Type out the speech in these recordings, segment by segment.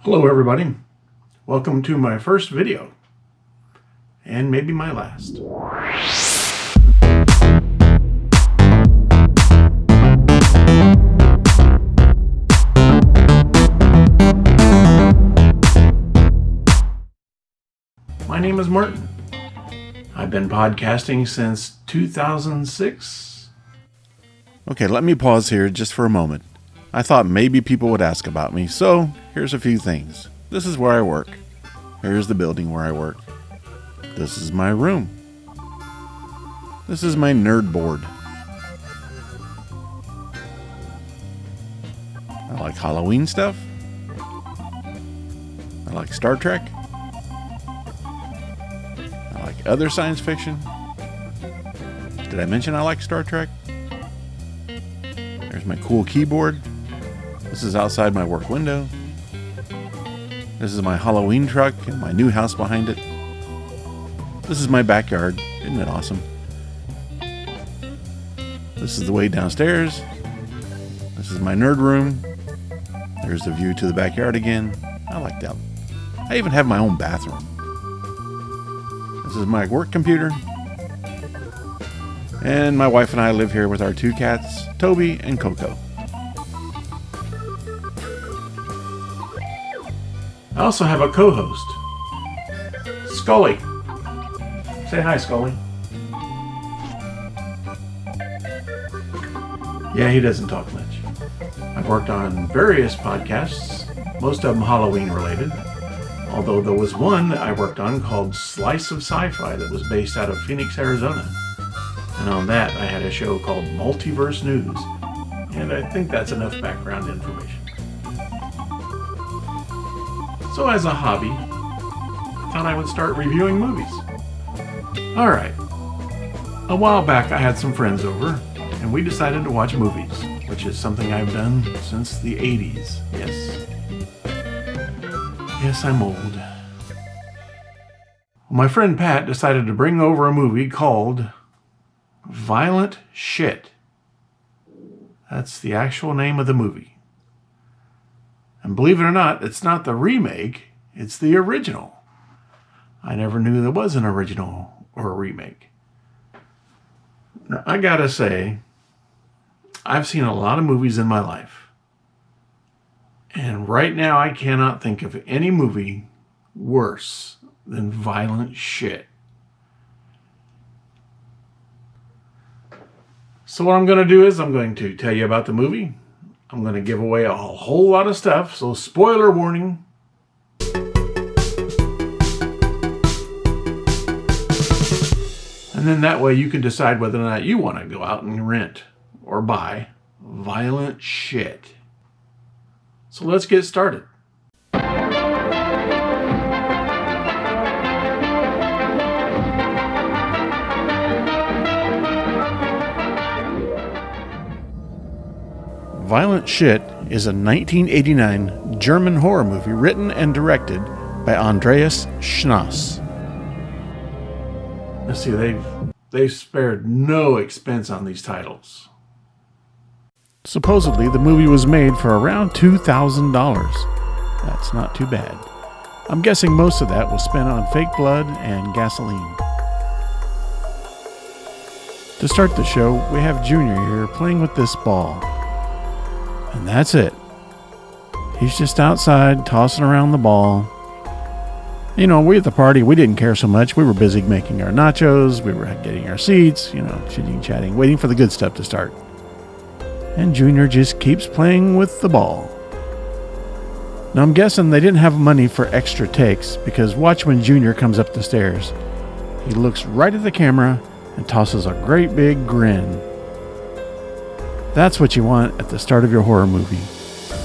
Hello everybody, welcome to my first video, and maybe my last. My name is Martin. I've been podcasting since 2006. Okay, let me pause here just for a moment. I thought maybe people would ask about me, so here's a few things. This is where I work. Here's the building where I work. This is my room. This is my nerd board. I like Halloween stuff. I like Star Trek. I like other science fiction. Did I mention I like Star Trek? There's my cool keyboard. This is outside my work window. This is my Halloween truck and my new house behind it. This is my backyard. Isn't it awesome? This is the way downstairs. This is my nerd room. There's the view to the backyard again. I like that. I even have my own bathroom. This is my work computer. And my wife and I live here with our two cats, Toby and Coco. I also have a co-host, Scully. Say hi, Scully. Yeah, he doesn't talk much. I've worked on various podcasts, most of them Halloween related, although there was one that I worked on called Slice of Sci-Fi that was based out of Phoenix, Arizona. And on that, I had a show called Multiverse News, and I think that's enough background information. So as a hobby, I thought I would start reviewing movies. Alright, a while back I had some friends over, and we decided to watch movies, which is something I've done since the 80s. Yes, I'm old. My friend Pat decided to bring over a movie called ViolentSh. That's the actual name of the movie. And believe it or not, it's not the remake, it's the original. I never knew there was an original or a remake. Now, I gotta say, I've seen a lot of movies in my life. And right now, I cannot think of any movie worse than ViolentSh. So what I'm going to do is I'm going to tell you about the movie. I'm going to give away a whole lot of stuff, so spoiler warning. And then that way you can decide whether or not you want to go out and rent or buy ViolentSh. So let's get started. ViolentSh is a 1989 German horror movie written and directed by Andreas Schnaas. Let's see, they've spared no expense on these titles. Supposedly, the movie was made for around $2,000. That's not too bad. I'm guessing most of that was spent on fake blood and gasoline. To start the show, we have Junior here playing with this ball. And that's it. He's just outside tossing around the ball. You know, we at the party, we didn't care so much. We were busy making our nachos. We were getting our seats, chitting, chatting, waiting for the good stuff to start. And Junior just keeps playing with the ball. Now I'm guessing they didn't have money for extra takes, because watch when Junior comes up the stairs. He looks right at the camera and tosses a great big grin. That's what you want at the start of your horror movie.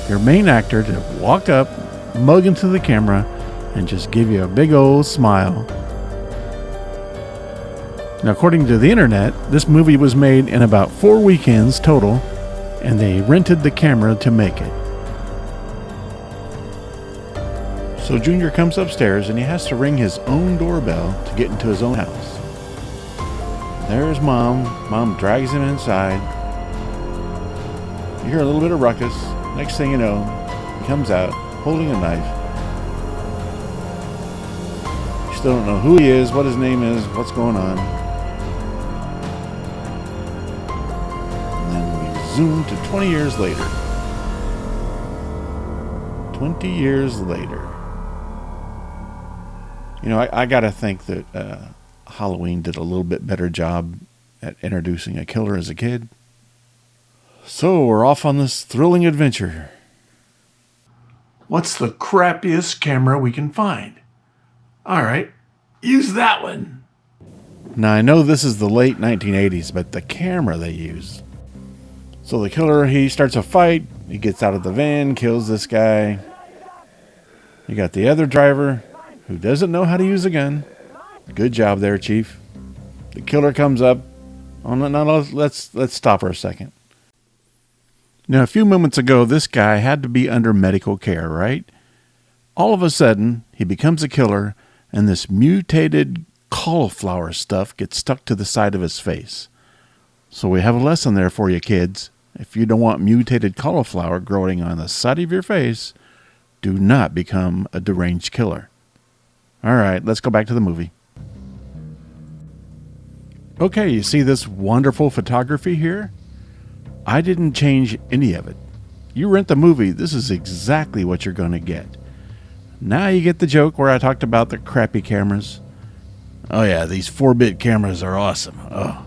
Your main actor to walk up, mug into the camera, and just give you a big old smile. Now, according to the internet, this movie was made in about 4 weekends total, and they rented the camera to make it. So Junior comes upstairs and he has to ring his own doorbell to get into his own house. There's Mom. Mom drags him inside. You hear a little bit of ruckus. Next thing you know, he comes out holding a knife Still don't know who he is, what his name is, what's going on. And then we zoom to 20 years later. 20 years later. You know, I got to think that Halloween did a little bit better job at introducing a killer as a kid. So we're off on this thrilling adventure. What's the crappiest camera we can find? All right, use that one. Now, I know this is the late 1980s, but the camera they use. So the killer, he starts a fight. He gets out of the van, kills this guy. You got the other driver who doesn't know how to use a gun. Good job there, Chief. The killer comes up. Oh, no, let's stop for a second. Now, a few moments ago, this guy had to be under medical care, right? All of a sudden, he becomes a killer, and this mutated cauliflower stuff gets stuck to the side of his face. So we have a lesson there for you, kids. If you don't want mutated cauliflower growing on the side of your face, do not become a deranged killer. All right, let's go back to the movie. Okay, you see this wonderful photography here? I didn't change any of it. You rent the movie, this is exactly what you're going to get. Now you get the joke where I talked about the crappy cameras. Oh yeah, these 4-bit cameras are awesome. Oh.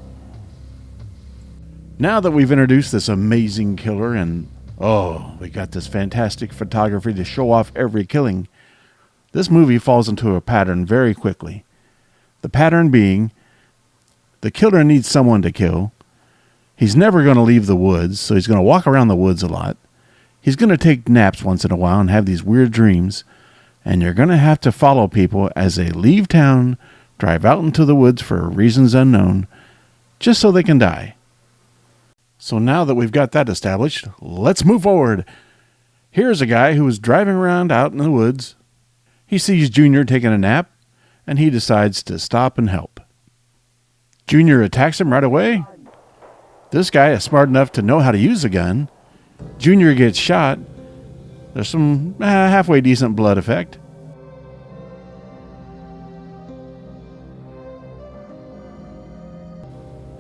Now that we've introduced this amazing killer and we got this fantastic photography to show off every killing, this movie falls into a pattern very quickly. The pattern being, the killer needs someone to kill. He's never going to leave the woods, so he's going to walk around the woods a lot. He's going to take naps once in a while and have these weird dreams. And you're going to have to follow people as they leave town, drive out into the woods for reasons unknown, just so they can die. So now that we've got that established, let's move forward. Here's a guy who is driving around out in the woods. He sees Junior taking a nap, and he decides to stop and help. Junior attacks him right away. This guy is smart enough to know how to use a gun. Junior gets shot. There's some halfway decent blood effect.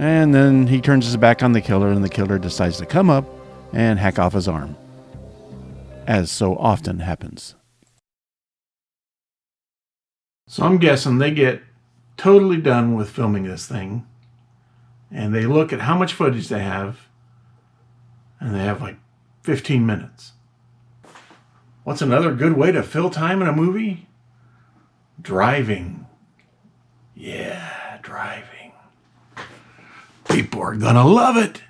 And then he turns his back on the killer, and the killer decides to come up and hack off his arm, as so often happens. So I'm guessing they get totally done with filming this thing, and they look at how much footage they have, and they have like 15 minutes. What's another good way to fill time in a movie? Driving. Yeah, driving. People are gonna love it.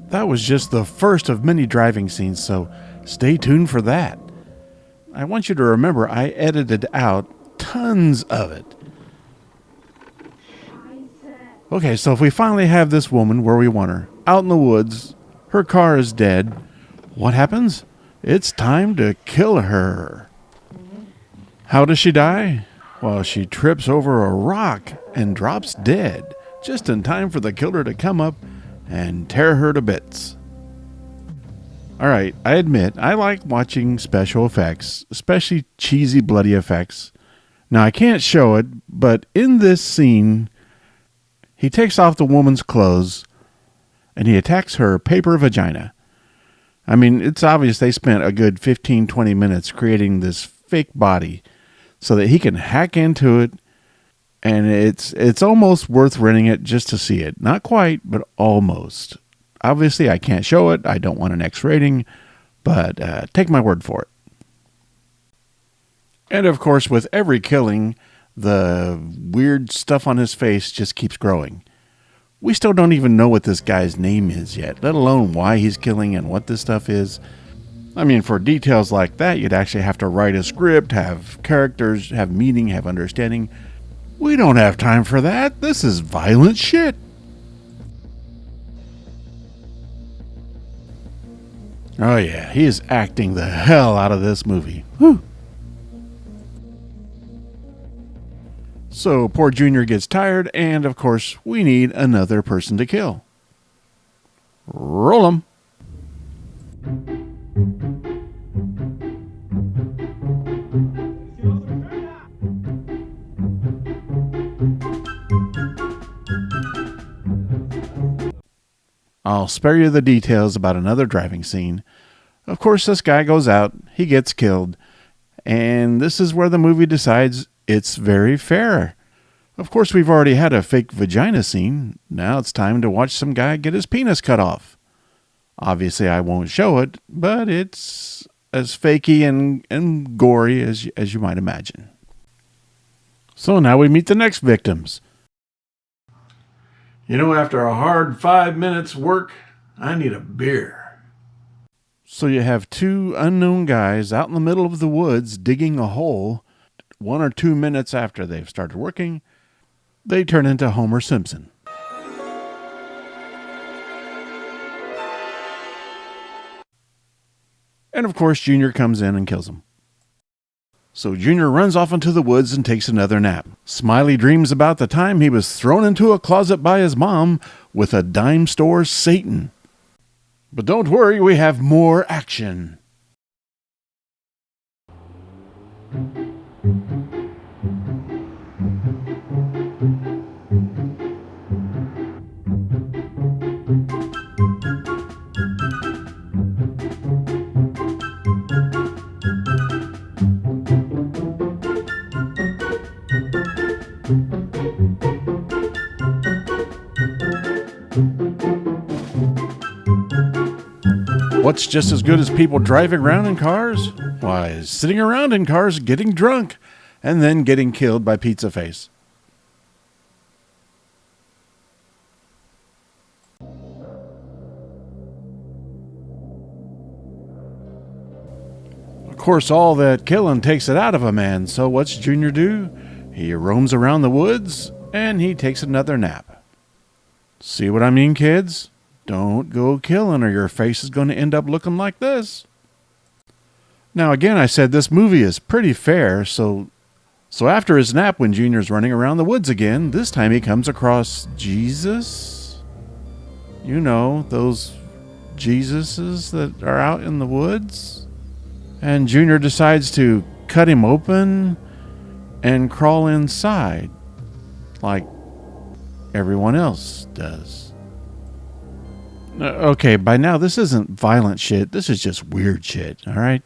That was just the first of many driving scenes, so stay tuned for that. I want you to remember I edited out tons of it. Okay, so if we finally have this woman where we want her, out in the woods, her car is dead, what happens? It's time to kill her. How does she die? Well, she trips over a rock and drops dead, just in time for the killer to come up and tear her to bits. Alright, I admit, I like watching special effects, especially cheesy, bloody effects. Now, I can't show it, but in this scene, he takes off the woman's clothes, and he attacks her paper vagina. I mean, it's obvious they spent a good 15-20 minutes creating this fake body so that he can hack into it, and it's almost worth renting it just to see it. Not quite, but almost. Obviously, I can't show it. I don't want an X rating, but take my word for it. And of course, with every killing, the weird stuff on his face just keeps growing. We still don't even know what this guy's name is yet, let alone why he's killing and what this stuff is. I mean, for details like that, you'd actually have to write a script, have characters, have meaning, have understanding. We don't have time for that. This is violent shit. Oh yeah, he is acting the hell out of this movie. Whew. So poor Junior gets tired, and of course, we need another person to kill. Roll 'em. I'll spare you the details about another driving scene. Of course, this guy goes out, he gets killed, and this is where the movie decides it's very fair. Of course, we've already had a fake vagina scene. Now it's time to watch some guy get his penis cut off. Obviously, I won't show it, but it's as fakey and gory as you might imagine. So now we meet the next victims. You know, after a hard 5 minutes work, I need a beer. So you have two unknown guys out in the middle of the woods digging a hole. 1 or 2 minutes after they've started working, they turn into Homer Simpson. And of course, Junior comes in and kills him. So Junior runs off into the woods and takes another nap. Smiley dreams about the time he was thrown into a closet by his mom with a dime store Satan. But don't worry, we have more action. What's just as good as people driving around in cars? Why, sitting around in cars getting drunk and then getting killed by Pizza Face. Of course, all that killing takes it out of a man, so what's Junior do? He roams around the woods and he takes another nap. See what I mean, kids? Don't go killing or your face is going to end up looking like this. Now again, I said this movie is pretty fair, so after his nap when Junior's running around the woods again, this time he comes across Jesus. You know, those Jesuses that are out in the woods. And Junior decides to cut him open and crawl inside like everyone else does. Okay, by now this isn't violent shit. This is just weird shit, all right?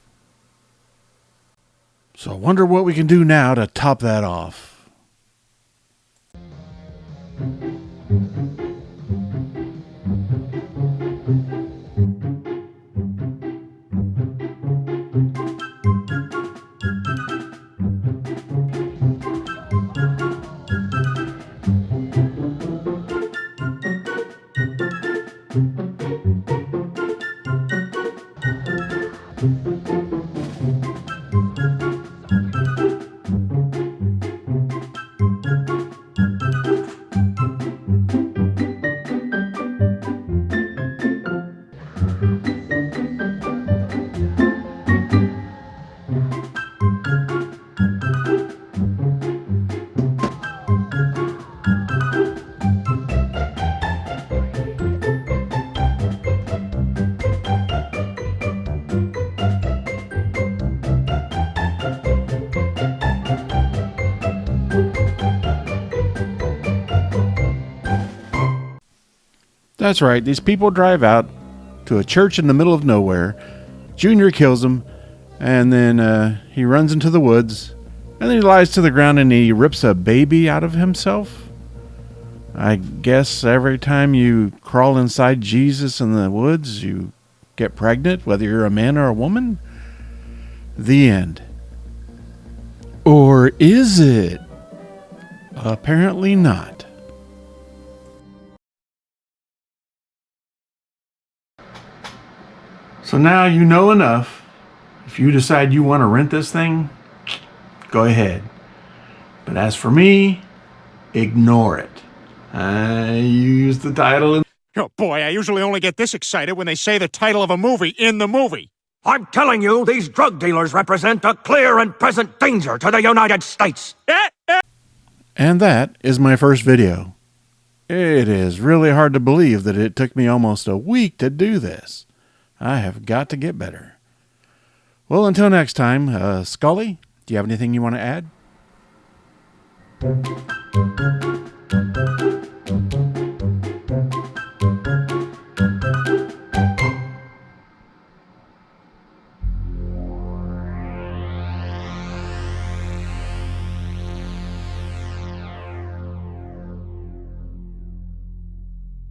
So I wonder what we can do now to top that off. That's right. These people drive out to a church in the middle of nowhere. Junior kills him, and then he runs into the woods, and then he lies to the ground and he rips a baby out of himself. I guess every time you crawl inside Jesus in the woods, you get pregnant, whether you're a man or a woman. The end. Or is it? Apparently not. So now you know enough. If you decide you want to rent this thing, go ahead. But as for me, ignore it. You used the title in... Oh boy, I usually only get this excited when they say the title of a movie in the movie. I'm telling you, these drug dealers represent a clear and present danger to the United States. And that is my first video. It is really hard to believe that it took me almost a week to do this. I have got to get better. Well, until next time, Scully, do you have anything you want to add?